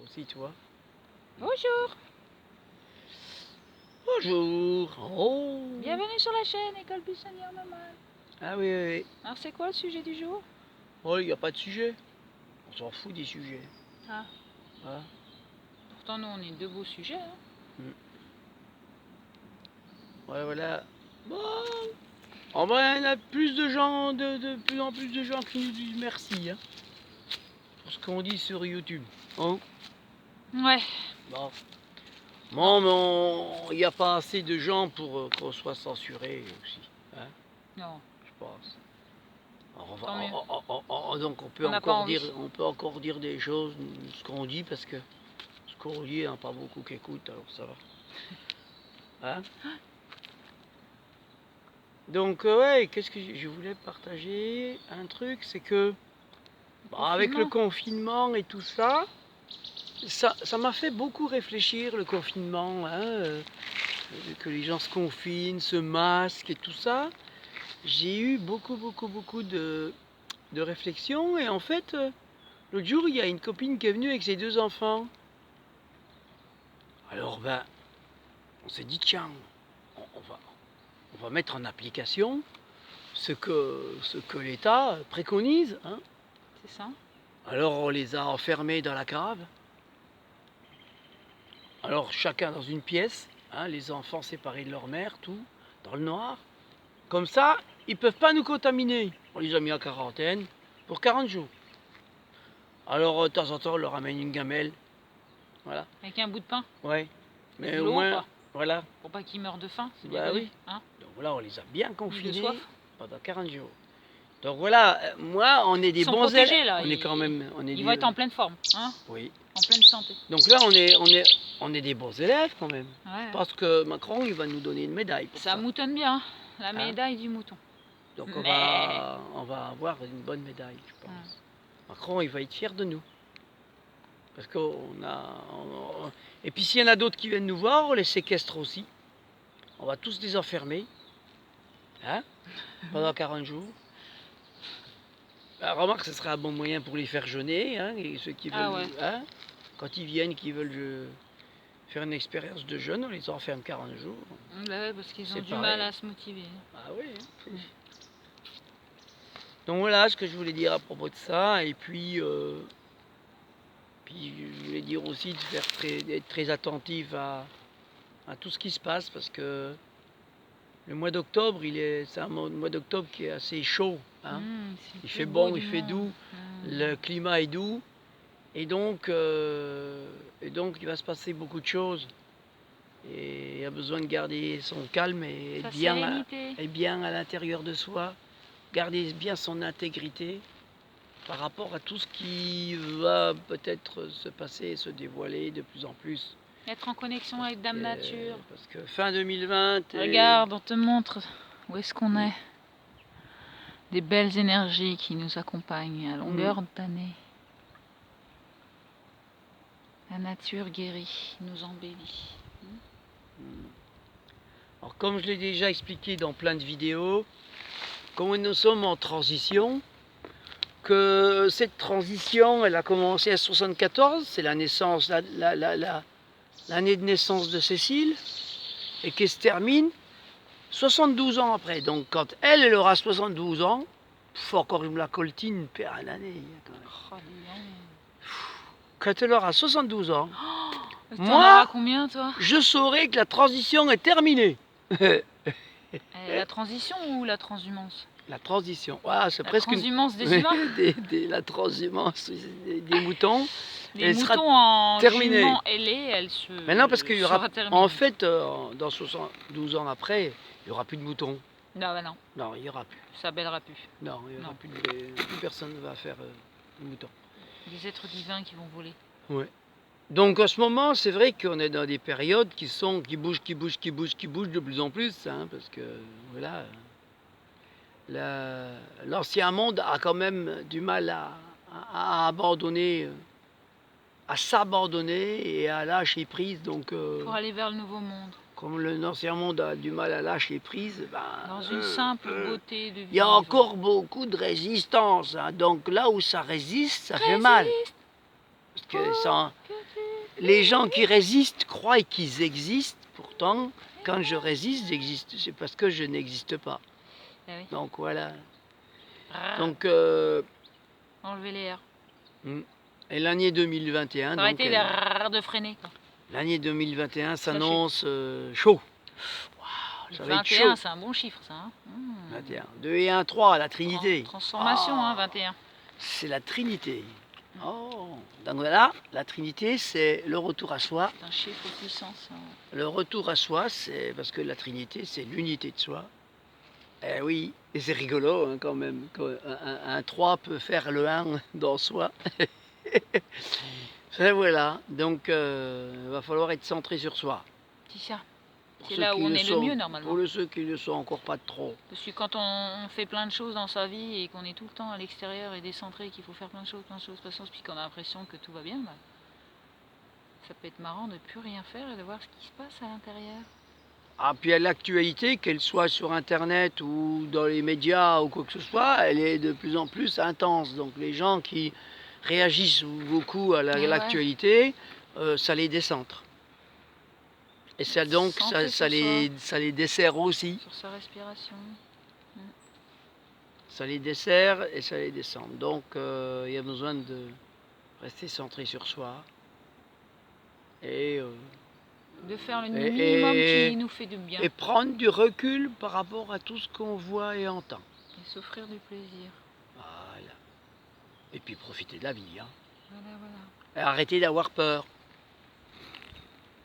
aussi, tu vois. Bonjour. Bonjour. Oh. Bienvenue sur la chaîne École Buissonnière Normale. Ah oui, oui, oui. Alors c'est quoi le sujet du jour? Oh, il n'y a pas de sujet. On s'en fout des sujets. Ah. Voilà. Pourtant nous on est deux beaux sujets. Hein. Ouais, voilà. Bon. En vrai, il y a plus de gens, de plus en plus de gens qui nous disent merci, hein, pour ce qu'on dit sur YouTube. Hein? Ouais. Bon. Bon, mais il n'y a pas assez de gens pour qu'on soit censuré aussi. Hein, Non. je pense. Alors, Tant mieux. donc on peut On n'a pas encore dire des choses, ce qu'on dit, parce que ce qu'on dit, il n'y en a pas beaucoup qui écoutent, alors ça va. Hein? Donc ouais, qu'est-ce que je voulais partager? Un truc, c'est que avec le confinement et tout ça, ça m'a fait beaucoup réfléchir, le confinement, hein, que les gens se confinent, se masquent et tout ça. J'ai eu beaucoup de réflexions, et en fait, l'autre jour, il y a une copine qui est venue avec ses 2 enfants. Alors ben, on s'est dit, tiens, on va mettre en application ce que l'État préconise. Hein. C'est ça. Alors on les a enfermés dans la cave. Alors chacun dans une pièce, hein, les enfants séparés de leur mère, tout, dans le noir. Comme ça, ils ne peuvent pas nous contaminer. On les a mis en quarantaine pour 40 jours. Alors de temps en temps, on leur amène une gamelle. Voilà. Avec un bout de pain? Ouais. Mais de au l'eau, moins, quoi. voilà. Pour pas qu'ils meurent de faim, c'est Bah bien oui. hein. Donc voilà, on les a bien confinés de soif. pendant 40 jours. Donc voilà, moi, on est des bons élèves. Là. On est quand même, Ils vont être en pleine forme, hein. Oui. En pleine santé. Donc là, on est des bons élèves quand même. Ouais. Je pense que Macron, il va nous donner une médaille pour ça. Ça moutonne bien, la médaille du mouton. Donc on va avoir une bonne médaille, je pense. Macron, il va être fier de nous. Parce et puis s'il y en a d'autres qui viennent nous voir, on les séquestre aussi. On va tous les enfermer. Hein, pendant 40 jours. Alors, remarque, ce serait un bon moyen pour les faire jeûner. Hein, et ceux qui veulent, hein, quand ils viennent, qui veulent faire une expérience de jeûne, on les enferme 40 jours. Bah ouais, parce qu'ils ont du mal à se motiver. Ah oui. Donc voilà ce que je voulais dire à propos de ça. Et puis je voulais dire aussi d'être très attentif à tout ce qui se passe, parce que le mois d'octobre, c'est un mois d'octobre qui est assez chaud. Hein. Il fait bon, il fait doux, le climat est doux, et donc il va se passer beaucoup de choses. Et il y a besoin de garder son calme et être bien à l'intérieur de soi, garder bien son intégrité par rapport à tout ce qui va peut-être se passer et se dévoiler de plus en plus. Être en connexion avec Dame Nature. Parce que fin 2020... Regarde, on te montre où est-ce qu'on est. Des belles énergies qui nous accompagnent à longueur d'année. La nature guérit, nous embellit. Alors comme je l'ai déjà expliqué dans plein de vidéos, comme nous sommes en transition, que cette transition, elle a commencé à 74, c'est la naissance, l'année de naissance de Cécile, et qu'elle se termine 72 ans après. Donc quand elle aura 72 ans, faut encore me la coltine, père à l'année. Quand elle aura 72 ans, moi, combien, toi je saurai que la transition est terminée. La transition ou la transhumance? La transition, ah, c'est presque transhumance des humains. La transhumance des moutons. Les moutons en terminée. jument ailé, elle se Maintenant, parce qu'il y aura, en fait, dans 72 ans après, il n'y aura plus de moutons. Non, bah non. Non, il n'y aura plus. Ça bêlera plus. Non, il n'y aura plus, personne ne va faire de moutons. Des êtres divins qui vont voler. Ouais. Donc en ce moment, c'est vrai qu'on est dans des périodes qui bougent de plus en plus, hein, parce que voilà, l'ancien monde a quand même du mal à abandonner, à s'abandonner et à lâcher prise. Donc, pour aller vers le nouveau monde. Comme l'ancien monde a du mal à lâcher prise, dans une simple beauté de vivre. Il y a encore beaucoup de résistance, hein, donc là où ça résiste, ça fait mal. que les gens qui résistent croient qu'ils existent. Pourtant, quand je résiste, j'existe. C'est parce que je n'existe pas. Ah oui. Donc voilà. Ah, Donc, enlever les R. et l'année 2021, donc, Arrêtez de freiner. l'année 2021 s'annonce chaud. Le Ça va être 21, chaud. c'est un bon chiffre, ça. Hein. 21. 2 et 1, 3, la Trinité. Transformation, hein, 21. C'est la Trinité. Oh, donc voilà, la Trinité, c'est le retour à soi. C'est un chiffre puissant, ça. Le retour à soi, c'est parce que la Trinité, c'est l'unité de soi. Eh oui, et c'est rigolo hein, quand même. Un 3 peut faire le 1 dans soi. Et voilà, donc il va falloir être centré sur soi. C'est ça. Pour C'est ceux là qui où on le est sont, le mieux, normalement. Pour ceux qui ne le sont encore pas trop. Parce que quand on fait plein de choses dans sa vie et qu'on est tout le temps à l'extérieur et décentré, qu'il faut faire plein de choses, puis qu'on a l'impression que tout va bien, bah, ça peut être marrant de ne plus rien faire et de voir ce qui se passe à l'intérieur. Ah, puis l'actualité, qu'elle soit sur Internet ou dans les médias ou quoi que ce soit, elle est de plus en plus intense. Donc les gens qui réagissent beaucoup à l'actualité, ça les décentre. Et ça, donc, ça les dessert aussi. Sur sa respiration. Ça les dessert et ça les descend. Donc il y a besoin de rester centré sur soi. Et de faire le minimum qui nous fait du bien. Et prendre du recul par rapport à tout ce qu'on voit et entend. Et s'offrir du plaisir. Voilà. Et puis profiter de la vie. Hein. Voilà. Et arrêter d'avoir peur.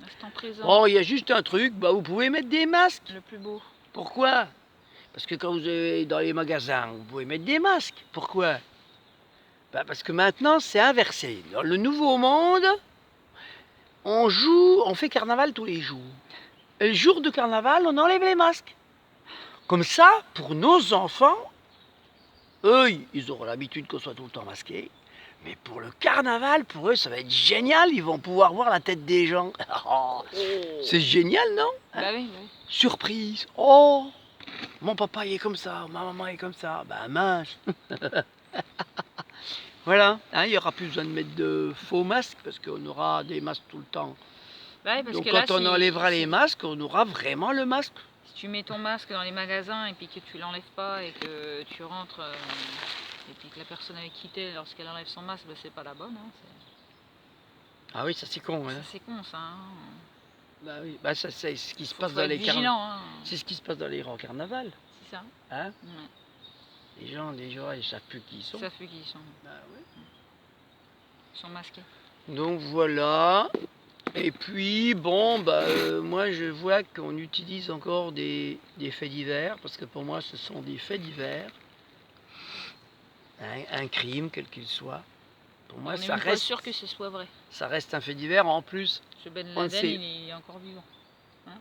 Instant présent. Bon, il y a juste un truc, vous pouvez mettre des masques. Le plus beau. Pourquoi? Parce que quand vous allez dans les magasins, vous pouvez mettre des masques. Pourquoi? Parce que maintenant, c'est inversé. Dans le nouveau monde, on fait carnaval tous les jours. Et le jour de carnaval, on enlève les masques. Comme ça, pour nos enfants, eux, ils auront l'habitude qu'on soit tout le temps masqués. Mais pour le carnaval, pour eux, ça va être génial. Ils vont pouvoir voir la tête des gens. Oh, c'est génial, non? Bah oui. Surprise. Oh, mon papa il est comme ça, ma maman est comme ça. Ben mince. Voilà, il n'y aura plus besoin de mettre de faux masques parce qu'on aura des masques tout le temps. Ouais, parce donc que quand là, on enlèvera les masques, on aura vraiment le masque. Si tu mets ton masque dans les magasins et puis que tu l'enlèves pas et que tu rentres et puis que la personne avec qui t'es, lorsqu'elle enlève son masque, c'est pas la bonne. Hein, ah oui, ça c'est con. Hein. Ça c'est con ça. Hein. Bah oui, ça c'est ce qui se passe dans les carnavals. C'est ce qui se passe dans les grands carnavals. C'est ça. Hein? Ouais. Les gens, ils savent plus qui ils sont. Ils savent plus qui ils sont. Bah oui. Ils sont masqués. Donc voilà. Et puis, moi je vois qu'on utilise encore des faits divers, parce que pour moi ce sont des faits divers. Un crime, quel qu'il soit. Pour moi, ça reste. Je suis sûr que ce soit vrai. Ça reste un fait divers en plus. Ce Ben Laden, il est encore vivant. Hein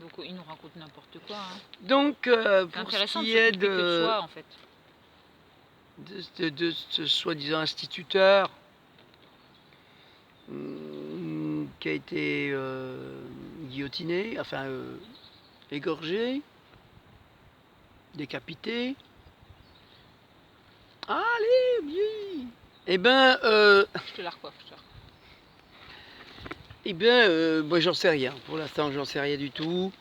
donc il nous raconte n'importe quoi. Hein. Donc, pour ce qui est de soi, en fait. de ce soi-disant instituteur qui a été guillotiné, enfin égorgé, décapité. Allez, oui. Eh ben, je te la recoiffe. Eh bien, moi j'en sais rien. Pour l'instant, j'en sais rien du tout.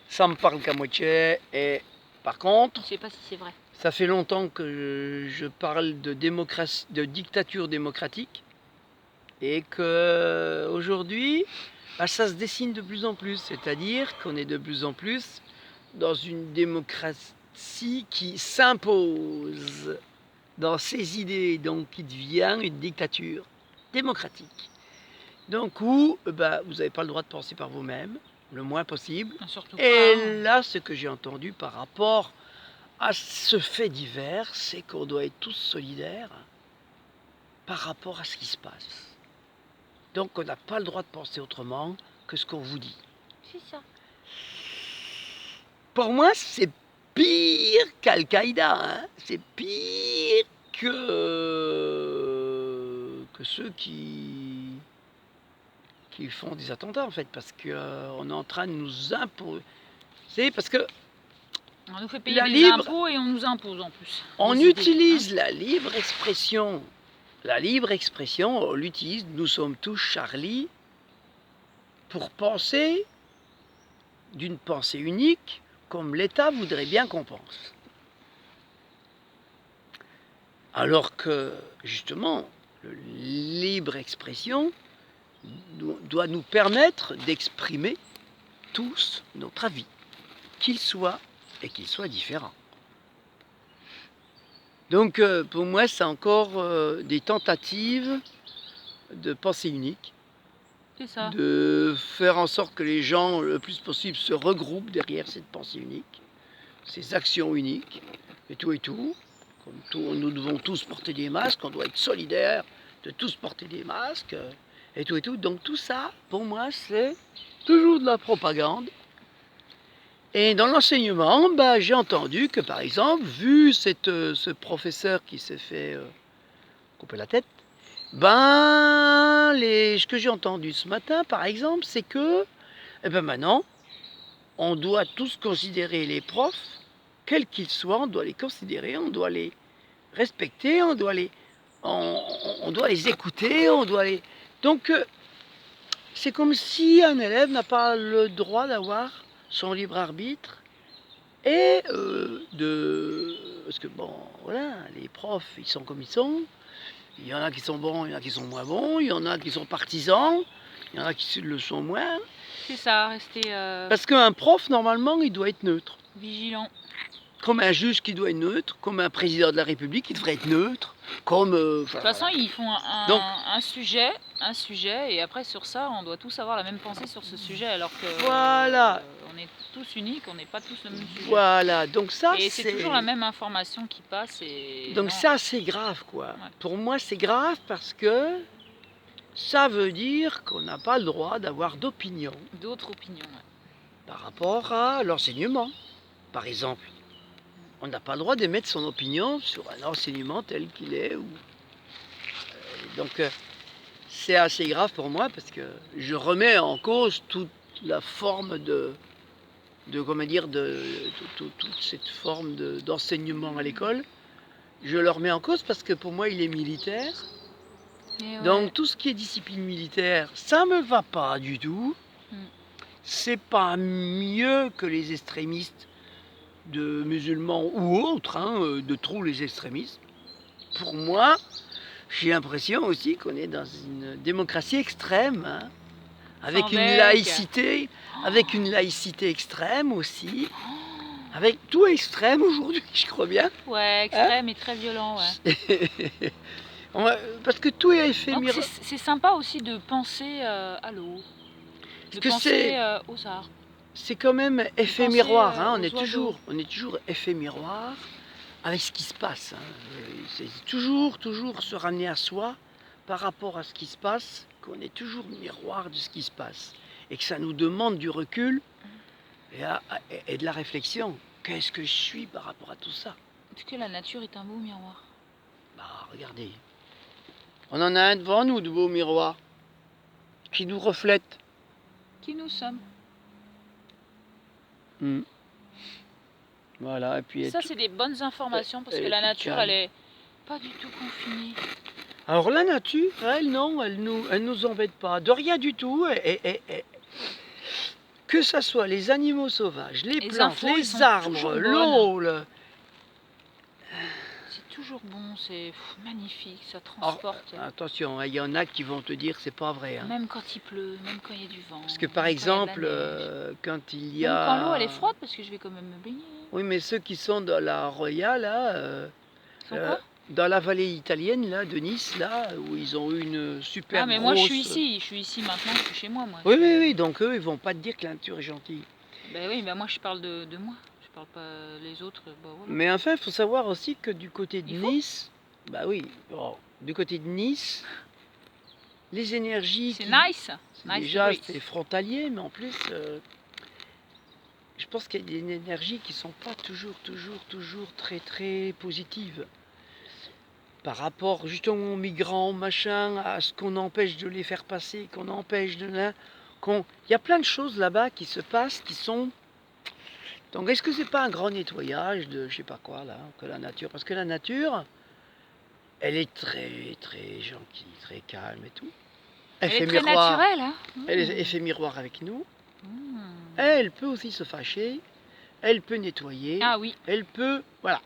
Ça me parle qu'à moitié. Et par contre, je sais pas si c'est vrai. Ça fait longtemps que je parle de démocratie, de dictature démocratique, et que aujourd'hui, ça se dessine de plus en plus. C'est-à-dire qu'on est de plus en plus dans une démocratie qui s'impose dans ses idées, donc qui devient une dictature démocratique. Donc où vous n'avez pas le droit de penser par vous-même, le moins possible. Et là, ce que j'ai entendu par rapport à ce fait divers, c'est qu'on doit être tous solidaires par rapport à ce qui se passe. Donc on n'a pas le droit de penser autrement que ce qu'on vous dit. C'est ça. Pour moi, c'est pire qu'Al-Qaïda. Hein. C'est pire que ceux qui font des attentats, en fait, parce qu'on est en train de nous imposer. C'est parce que on nous fait payer des impôts et on nous impose en plus. On utilise la libre expression la libre expression, on l'utilise, nous sommes tous Charlie, pour penser d'une pensée unique, comme l'État voudrait bien qu'on pense. Alors que, justement, la libre expression doit nous permettre d'exprimer tous notre avis, qu'il soit et qu'il soit différent. Donc pour moi, c'est encore des tentatives de pensée unique, C'est ça. de faire en sorte que les gens, le plus possible, se regroupent derrière cette pensée unique, ces actions uniques, et tout. Comme nous devons tous porter des masques, on doit être solidaires de tous porter des masques, et tout. Donc tout ça, pour moi, c'est toujours de la propagande. Et dans l'enseignement, j'ai entendu que, par exemple, vu ce professeur qui s'est fait couper la tête, ce que j'ai entendu ce matin, par exemple, c'est que maintenant, on doit tous considérer les profs, quels qu'ils soient, on doit les considérer, on doit les respecter, on doit les écouter, Donc, c'est comme si un élève n'a pas le droit d'avoir son libre arbitre et parce que voilà, les profs, ils sont comme ils sont. Il y en a qui sont bons, il y en a qui sont moins bons, il y en a qui sont partisans, il y en a qui le sont moins. C'est ça, rester Parce qu'un prof, normalement, il doit être neutre. vigilant. Comme un juge qui doit être neutre, comme un président de la République qui devrait être neutre, comme... De toute façon, ils font un sujet, et après sur ça, on doit tous avoir la même pensée sur ce sujet, alors que voilà. On est tous uniques, on n'est pas tous le même sujet. Voilà, donc ça, et c'est toujours la même information qui passe. Donc ça, c'est grave, quoi. Ouais. Pour moi, c'est grave parce que ça veut dire qu'on n'a pas le droit d'avoir d'opinion. D'autres opinions, ouais. Par rapport à l'enseignement, par exemple. On n'a pas le droit d'émettre son opinion sur un enseignement tel qu'il est. Donc c'est assez grave pour moi parce que je remets en cause toute la forme toute cette forme d'enseignement à l'école. Je le remets en cause parce que pour moi il est militaire. Donc tout ce qui est discipline militaire, ça me va pas du tout. C'est pas mieux que les extrémistes de musulmans ou autres, de trop les extrémistes. Pour moi, j'ai l'impression aussi qu'on est dans une démocratie extrême, avec une laïcité extrême aussi, avec tout extrême aujourd'hui, je crois bien. Ouais, extrême et très violent, ouais. Parce que tout est éphémère. C'est sympa aussi de penser à l'eau, de penser aux arts. C'est quand même effet miroir, on est toujours effet miroir avec ce qui se passe. C'est toujours se ramener à soi par rapport à ce qui se passe, qu'on est toujours miroir de ce qui se passe. Et que ça nous demande du recul et de la réflexion. Qu'est-ce que je suis par rapport à tout ça? Est-ce que la nature est un beau miroir? Regardez. On en a un devant nous, de beaux miroirs, qui nous reflète. Qui nous sommes. Voilà, et puis ça, c'est des bonnes informations parce que la nature, elle est pas du tout confinée. Alors la nature, elle nous embête pas, de rien du tout. Que ça soit les animaux sauvages, les plantes, les arbres, l'eau. C'est toujours bon, c'est magnifique, ça transporte. Attention, il y en a qui vont te dire que c'est pas vrai. Même quand il pleut, même quand il y a du vent. Parce que par exemple, quand il y a... Même quand l'eau elle est froide, parce que je vais quand même me baigner. Oui, mais ceux qui sont dans la Roya, là, dans la vallée italienne, là, de Nice, là, où ils ont eu une super grosse... moi je suis ici maintenant, je suis chez moi. Oui, donc eux, ils vont pas te dire que la nature est gentille. Moi je parle de moi, je parle pas les autres. Voilà. Mais enfin, il faut savoir aussi que du côté de Nice, du côté de Nice, les énergies... C'est nice. Déjà, c'est frontalier, mais en plus... je pense qu'il y a des énergies qui ne sont pas toujours très très positives. Par rapport justement aux migrants, machin, à ce qu'on empêche de les faire passer, qu'on empêche de là. Il y a plein de choses là-bas qui se passent, qui sont... Donc est-ce que c'est pas un grand nettoyage de je sais pas quoi là, que la nature? Parce que la nature, Elle est très, très gentille, très calme et tout. Elle est très naturelle, hein. Elle fait miroir avec nous. Mmh. Elle peut aussi se fâcher. Elle peut nettoyer. Ah oui, Elle peut... Voilà.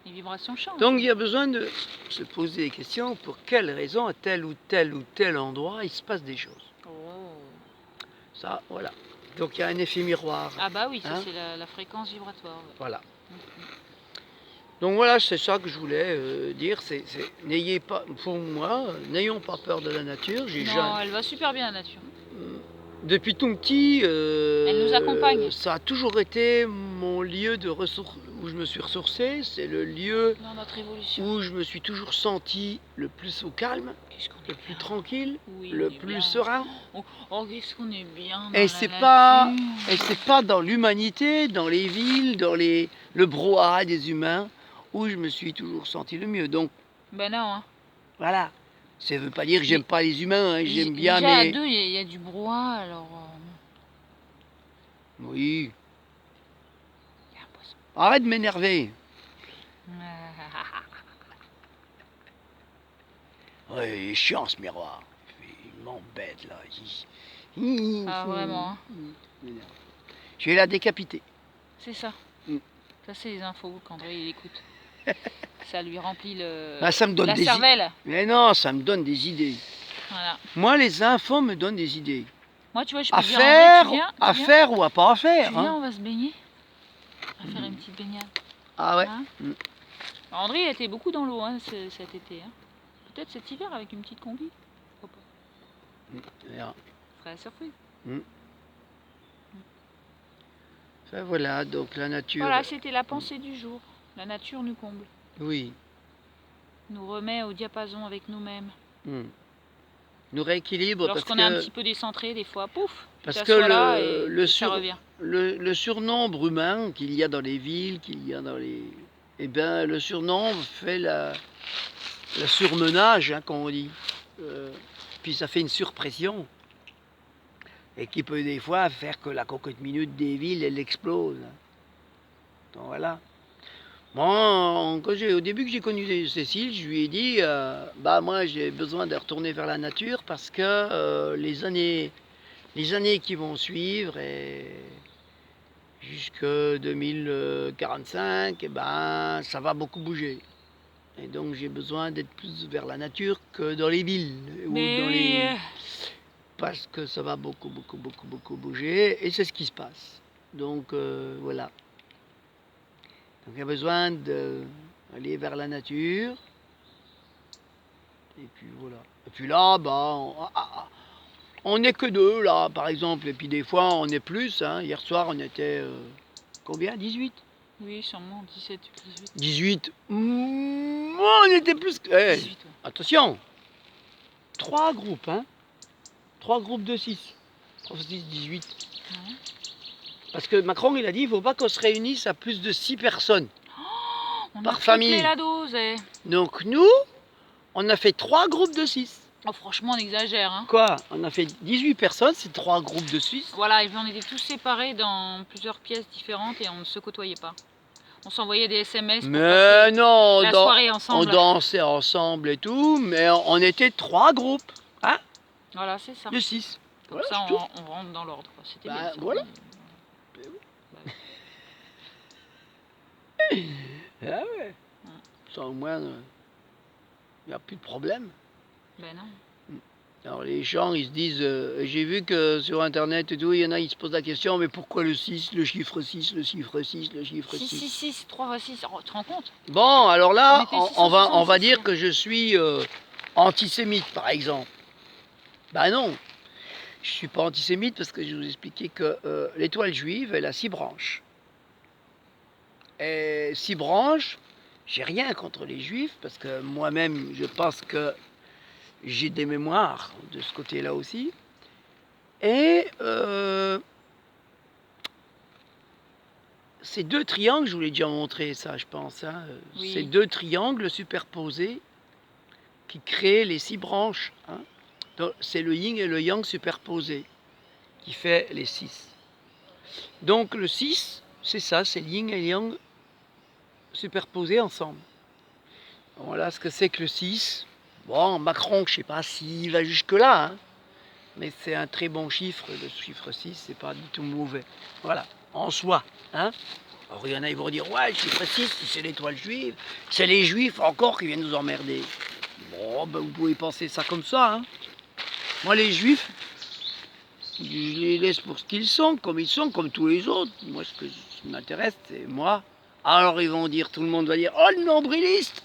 les vibrations changent. Donc il y a besoin de se poser des questions pour quelles raisons à tel ou tel endroit il se passe des choses. Oh. Ça, voilà. Donc il y a un effet miroir. Ah bah oui, ça Hein. c'est la fréquence vibratoire. Ouais. Voilà. Mhm. Donc voilà, c'est ça que je voulais dire. N'ayez pas, pour moi, n'ayons pas peur de la nature. Non, elle va super bien la nature. Depuis tout petit, Elle nous accompagne. ça a toujours été mon lieu de ressource, où je me suis ressourcé. C'est le lieu Dans notre évolution. où je me suis toujours senti le plus au calme, Qu'est-ce qu'on le est plus bien. tranquille, Oui, le on est plus bien. serein. Oh, qu'est-ce qu'on est bien dans Et la c'est nature. pas, dans l'humanité, dans les villes, dans le brouhaha des humains, où je me suis toujours senti le mieux. Donc Ben non, hein. voilà. Ça veut pas dire que j'aime pas les humains, hein, j'aime bien, déjà, à mais deux, il y a du brouhaha, alors... oui. il y a un poisson. Arrête de m'énerver. Ouais, il est chiant ce miroir. Il m'embête là. Ah, vraiment, hein. Il m'énerve. Je vais la décapiter. C'est ça. Mm. Ça, c'est les infos qu'André il écoute. Ça lui remplit Bah, ça me donne la des cervelle. Mais non, ça me donne des idées. Voilà. Moi, les infos me donnent des idées. Moi, tu vois, je peux À dire, faire, André, à faire ou à pas à tu faire. viens, Hein. on va se baigner. On va faire une petite baignade. Ah ouais. Hein. Mm. André a été beaucoup dans l'eau, hein, cet été. Hein. Peut-être cet hiver avec une petite combi. Pourquoi pas. Voilà. Ce serait la surprise. Ça, voilà, donc la nature. Voilà, c'était la pensée du jour. La nature nous comble. Oui. Nous remet au diapason avec nous-mêmes. Nous rééquilibre parce Lorsqu'on que... est un petit peu décentré, des fois, pouf, Parce tu que t'assois là et ça sur- revient. le surnombre humain qu'il y a dans les villes, qu'il y a dans les... Eh bien, le surnombre fait la surmenage, hein, comme on dit. Puis ça fait une surpression. Et qui peut des fois faire que la cocotte minute des villes, elle explose. Donc voilà. Moi, au début que j'ai connu Cécile, je lui ai dit, bah moi j'ai besoin de retourner vers la nature parce que les années qui vont suivre et jusque 2045, eh ben, ça va beaucoup bouger. Et donc j'ai besoin d'être plus vers la nature que dans les villes. Mais oui, Parce que ça va beaucoup bouger et c'est ce qui se passe. Donc voilà. Donc il y a besoin d'aller vers la nature. Et puis voilà. Et puis là, bah, on n'est que deux là, par exemple. Et puis des fois, on est plus. Hein. Hier soir, on était combien 18 oui, sûrement 17 ou 18. 18. On était plus que... 18, ouais. Attention. 3 groupes, hein. 3 groupes de 6. 3 6, 18. Ouais. Parce que Macron, il a dit, il ne faut pas qu'on se réunisse à plus de 6 personnes. On Par a famille. triplé la dose. Donc nous, on a fait 3 groupes de 6. Oh, franchement, on exagère. Hein. Quoi? On a fait 18 personnes, c'est 3 groupes de 6. Voilà, et puis on était tous séparés dans plusieurs pièces différentes et on ne se côtoyait pas. On s'envoyait des SMS pour Mais passer non, la soirée ensemble. on dansait ensemble et tout, mais on était 3 groupes, hein, Voilà, c'est ça. de 6. Comme Voilà, ça, c'est tout. on rentre dans l'ordre. C'était Bah, bien. Ça. voilà. Bah, Ah ouais. Ça au moins, il n'y a plus de problème. ben non. Alors les gens, ils se disent, j'ai vu que sur internet et tout, il y en a, ils se posent la question, mais pourquoi le 6, le chiffre 6, le chiffre 6, le chiffre 6 6, 6, 6, 3 x 6, tu te rends compte? Bon, alors là, On était on va 666, dire hein. que je suis antisémite, par exemple. Ben non, je ne suis pas antisémite parce que je vous expliquais que l'étoile juive, elle a 6 branches. Et 6 branches, j'ai rien contre les juifs parce que moi-même, je pense que j'ai des mémoires de ce côté-là aussi. Et ces 2 triangles, je vous l'ai déjà montré ça, je pense. Hein, Oui. ces 2 triangles superposés qui créent les 6 branches. Hein. C'est le yin et le yang superposés qui fait les 6. Donc le 6, c'est ça, c'est le yin et le yang superposés ensemble. Voilà ce que c'est que le 6. Bon, Macron, je sais pas s'il va jusque-là, hein, mais c'est un très bon chiffre. Le chiffre 6, c'est pas du tout mauvais. Voilà, en soi. Hein. Alors il y en a, ils vont dire, ouais, le chiffre 6, c'est l'étoile juive. C'est les juifs encore qui viennent nous emmerder. Bon, ben, vous pouvez penser ça comme ça. Hein. Moi, les juifs, je les laisse pour ce qu'ils sont, comme tous les autres. Moi, ce qui m'intéresse, c'est moi. Alors ils vont dire, tout le monde va dire, oh le nombriliste.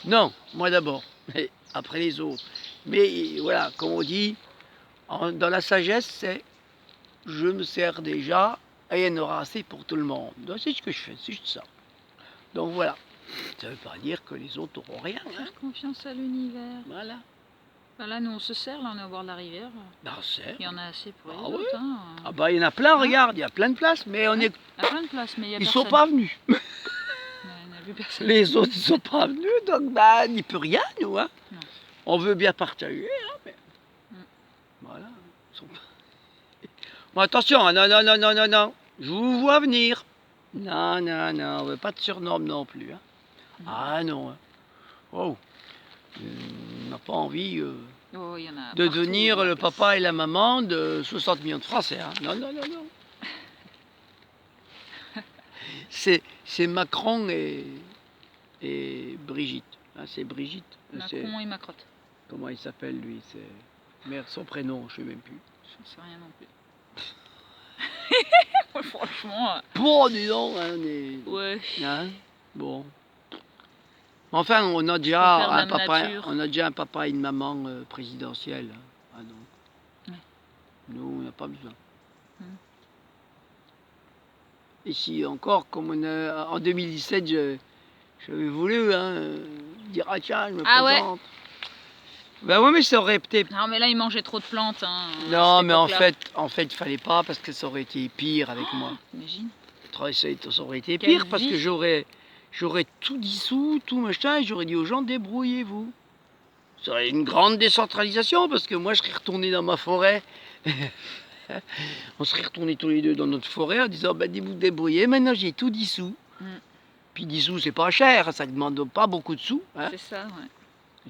Non, moi d'abord, mais après les autres. Mais voilà, comme on dit, dans la sagesse, c'est je me sers déjà et il y en aura assez pour tout le monde. Donc c'est ce que je fais, c'est juste ça. Donc voilà. Ça ne veut pas dire que les autres n'auront rien. Hein. Faire confiance à l'univers. Voilà. Ben là, nous on se sert, là on est au bord de la rivière. Ben, c'est. Il y en a assez pour les Ah autres. ouais. Hein. Ah bah il y en a plein, regarde, il y a plein de places, mais on est. Il y a plein de places, mais il y a Ils personne. sont pas venus. Il n'y a plus personne. Les autres, ils sont pas venus, donc bah, n'y peut rien, nous. Hein. Non. On veut bien partager, hein, mais. Voilà. Ils sont pas- Bon, attention, hein, non, non, non, non, non, non. Je vous vois venir. Non, non, non, on veut pas de surnom non plus. Hein. Ah non. Hein. Oh. On n'a pas envie Oh, il y en a de partout, devenir de la le place. papa et la maman de 60 millions de Français. Hein. Non, non, non, non. C'est Macron et Brigitte. Hein, c'est Brigitte. C'est- Macron et Macrotte. Comment il s'appelle lui? C'est merde, son prénom, je sais même plus. Je ne sais rien non plus. Franchement, Bon, dis donc, hein, on est. ouais. Hein, bon. Enfin, on a Faut déjà faire un Dame papa, Nature. on a déjà un papa et une maman présidentielle. Ah donc, Ouais. nous, on n'a pas besoin. Mm. Et si encore, comme en 2017, j'avais voulu dire ah tiens, je me Ah ouais. présente. Ben oui, mais ça aurait été. Non, mais là, il mangeait trop de plantes. Hein, Non, à cette mais en époque-là. fait, il fallait pas parce que ça aurait été pire avec moi. Imagine. Ça aurait été Quelle pire parce vie. que j'aurais tout dissous, tout machin, et j'aurais dit aux gens débrouillez-vous. Ça aurait une grande décentralisation parce que moi je serais retourné dans ma forêt. On serait retournés tous les deux dans notre forêt en disant bah, vous débrouillez, maintenant j'ai tout dissous. Mm. Puis dissous c'est pas cher, ça ne demande pas beaucoup de sous. Hein. C'est ça, ouais.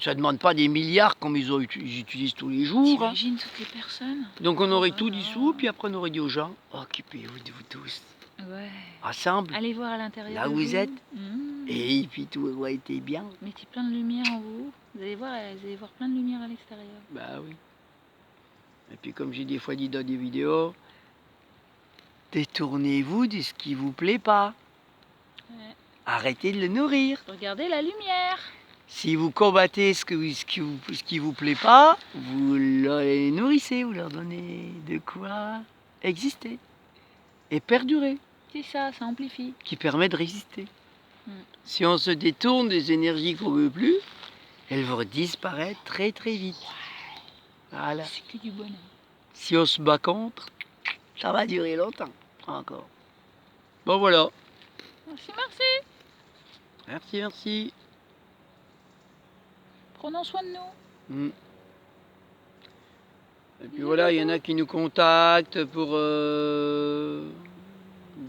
Ça ne demande pas des milliards comme ils utilisent tous les jours. Hein. T'imagines toutes les personnes. Donc on aurait Oh tout là dissous, là. puis après on aurait dit aux gens occupez-vous de vous tous. Ouais. Ensemble, Allez voir à l'intérieur. là de où vous êtes. Mm. Et puis tout aurait été bien. Mettez plein de lumière en vous. Vous allez voir plein de lumière à l'extérieur. Bah oui. Et puis comme j'ai des fois dit dans des vidéos, détournez-vous de ce qui vous plaît pas. Ouais. Arrêtez de le nourrir. Regardez la lumière. Si vous combattez ce qui vous plaît pas, vous les nourrissez, vous leur donnez de quoi exister et perdurer, C'est ça, ça amplifie. qui permet de résister. Mm. Si on se détourne des énergies qu'on veut plus, elles vont disparaître très très vite. Voilà. C'est que du bonheur. Si on se bat contre, ça va durer longtemps encore. Bon voilà. Merci, merci. Merci, merci. Prenons soin de nous. Mm. Et puis voilà, il y en a qui nous contactent pour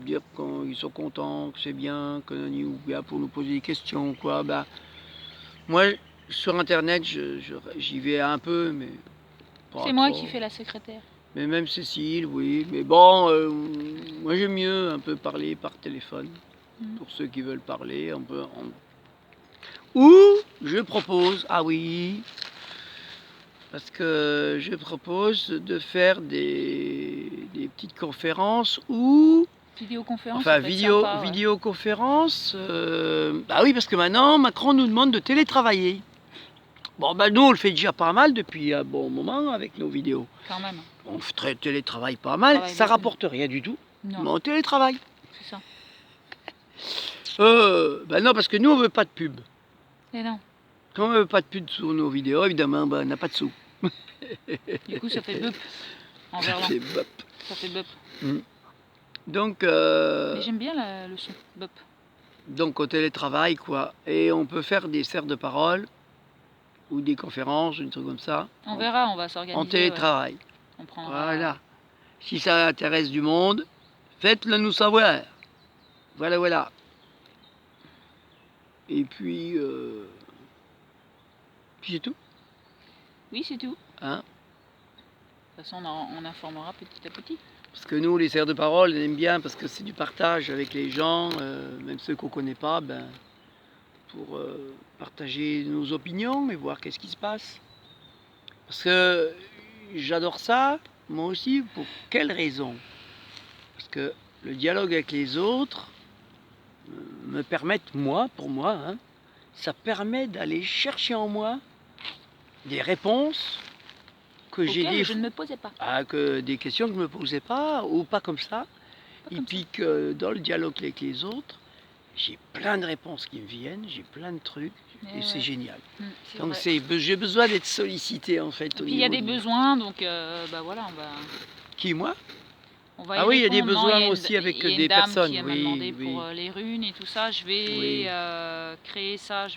dire qu'ils sont contents, que c'est bien, ou bien pour nous poser des questions, quoi. Bah, moi, sur Internet, j'y vais un peu, mais pas C'est moi trop. qui fais la secrétaire. Mais même Cécile, oui. Mais bon, moi j'aime mieux un peu parler par téléphone. Mm. Pour ceux qui veulent parler, Ou je propose, ah oui, parce que je propose de faire des petites conférences ou, Vidéoconférence. enfin ça peut être sympa, ouais. vidéoconférences. Bah oui, parce que maintenant Macron nous demande de télétravailler. Bon, ben nous on le fait déjà pas mal depuis un bon moment avec nos vidéos. Quand même. On télétravaille pas mal, Travaille ça beaucoup. rapporte rien du tout, Non, mais on télétravaille. c'est ça. Ben non, parce que nous on veut pas de pub. Et non. Quand on veut pas de pub sur nos vidéos, évidemment, ben, on n'a pas de sous. Du coup, ça fait bup en verlan. C'est bop. Ça fait bup. Donc, Mais j'aime bien le son. Bup. donc au télétravail, quoi. Et on peut faire des cercles de parole ou des conférences, des trucs comme ça. On verra, on va s'organiser. En télétravail. Ouais. On prendra. Voilà. Si ça intéresse du monde, faites-le nous savoir. Voilà, voilà. Et puis c'est tout. Oui, c'est tout. Hein? De toute façon, on informera petit à petit. Parce que nous, les cerfs de parole, on aime bien parce que c'est du partage avec les gens, même ceux qu'on ne connaît pas, pour partager nos opinions et voir qu'est-ce qui se passe. Parce que j'adore ça, moi aussi, pour quelle raison? Parce que le dialogue avec les autres me permet, pour moi, hein, ça permet d'aller chercher en moi des réponses que j'ai Auxquelles je ne me posais pas. que des questions que je ne me posais pas, ou pas comme ça. Pas Et comme puis que dans le dialogue avec les autres, j'ai plein de réponses qui me viennent, j'ai plein de trucs, et c'est ouais. génial. C'est Donc vrai. j'ai besoin d'être sollicité en fait. Et puis il y a des besoins, donc bah voilà, Qui, moi? on va y Ah oui, il y a des répondre. Non, besoins aussi avec il y a une des dame personnes. qui m'a Oui, demandé oui. pour les runes et tout ça. Je vais Oui. créer ça.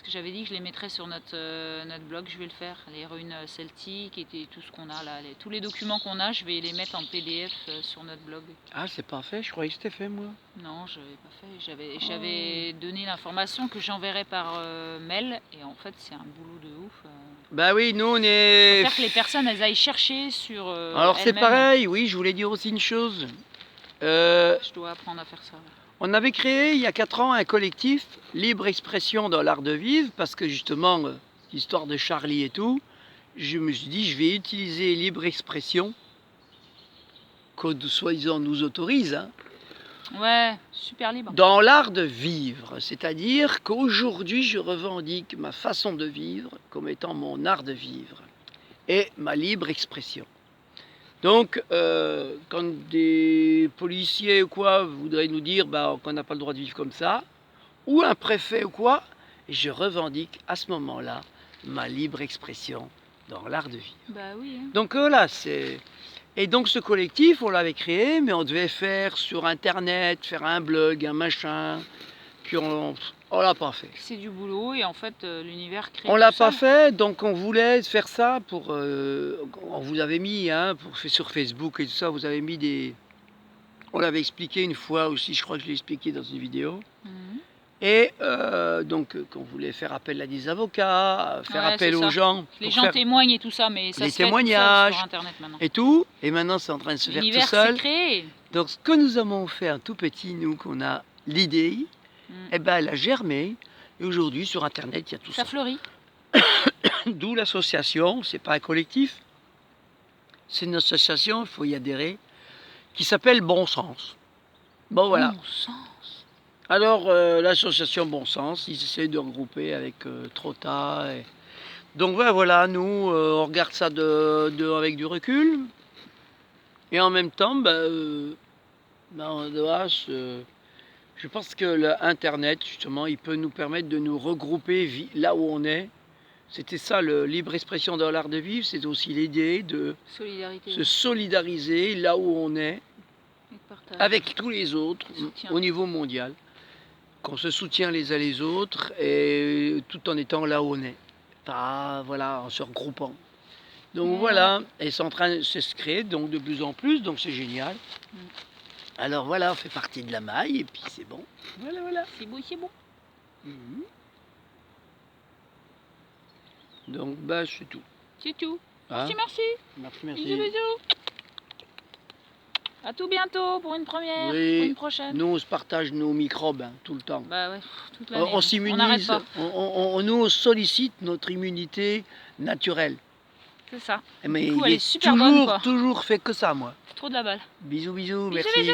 Parce que j'avais dit que je les mettrais sur notre blog, je vais le faire. Les runes celtiques et tout ce qu'on a là, tous les documents qu'on a, je vais les mettre en PDF sur notre blog. Ah, c'est pas fait, je croyais que c'était fait, moi. Non, je l'avais pas fait. J'avais donné l'information que j'enverrais par mail, et en fait, c'est un boulot de ouf. Bah oui, nous on est. Je préfère que les personnes elles aillent chercher sur Alors c'est elles-mêmes. pareil, oui, je voulais dire aussi une chose. Je dois apprendre à faire ça. On avait créé il y a 4 ans un collectif Libre Expression dans l'art de vivre, parce que justement, l'histoire de Charlie et tout, je me suis dit je vais utiliser Libre Expression, que soi-disant nous autorise, hein, Ouais, super libre. dans l'art de vivre. C'est-à-dire qu'aujourd'hui je revendique ma façon de vivre comme étant mon art de vivre et ma libre expression. Donc, quand des policiers ou quoi voudraient nous dire qu'on n'a pas le droit de vivre comme ça, ou un préfet ou quoi, je revendique à ce moment-là ma libre expression dans l'art de vivre. Bah oui. Hein. Donc là, c'est... Et donc ce collectif, on l'avait créé, mais on devait faire sur Internet, faire un blog, un machin, puis on l'a pas fait. C'est du boulot et en fait l'univers crée. On l'a pas fait, donc on voulait faire ça pour. On vous avait mis, hein, sur Facebook et tout ça, vous avez mis des. On l'avait expliqué une fois aussi, je crois que je l'ai expliqué dans une vidéo. Et donc qu'on voulait faire appel à des avocats, faire appel aux gens. Les gens témoignent et tout ça, mais ça les se fait témoignages tout seul sur Internet maintenant. Et tout. Et maintenant c'est en train de se faire tout seul. L'univers s'est créé. Donc ce que nous avons fait un tout petit, nous, qu'on a l'idée, elle a germé. Et aujourd'hui, sur Internet, il y a tout ça. Ça fleurit. D'où l'association, c'est pas un collectif, c'est une association, il faut y adhérer, qui s'appelle Bon Sens. Bon, voilà. Bon Sens. Alors, l'association Bon Sens, ils essaient de regrouper avec Trotta. Donc, voilà, nous, on regarde ça avec du recul. Et en même temps, on doit je pense que l'Internet, justement, il peut nous permettre de nous regrouper là où on est. C'était ça, le libre expression dans l'art de vivre, c'est aussi l'idée de se solidariser là où on est, avec tous les autres, au niveau mondial. Qu'on se soutient les uns les autres, et tout en étant là où on est. Voilà, en se regroupant. Donc voilà, et c'est en train de se créer donc de plus en plus, donc c'est génial. Alors voilà, on fait partie de la maille, et puis c'est bon. Voilà. C'est beau, c'est bon. Donc, c'est tout. C'est tout. Hein? Merci. Merci. Bisous. À tout bientôt pour une première, oui. pour une prochaine. Nous, on se partage nos microbes tout le temps. Bah ouais, toute l'année. On s'immunise. On sollicite notre immunité naturelle. C'est ça. Mais du coup, elle est super bonne, quoi. Toujours fait que ça, moi. C'est trop de la balle. Bisous, merci. Bisous.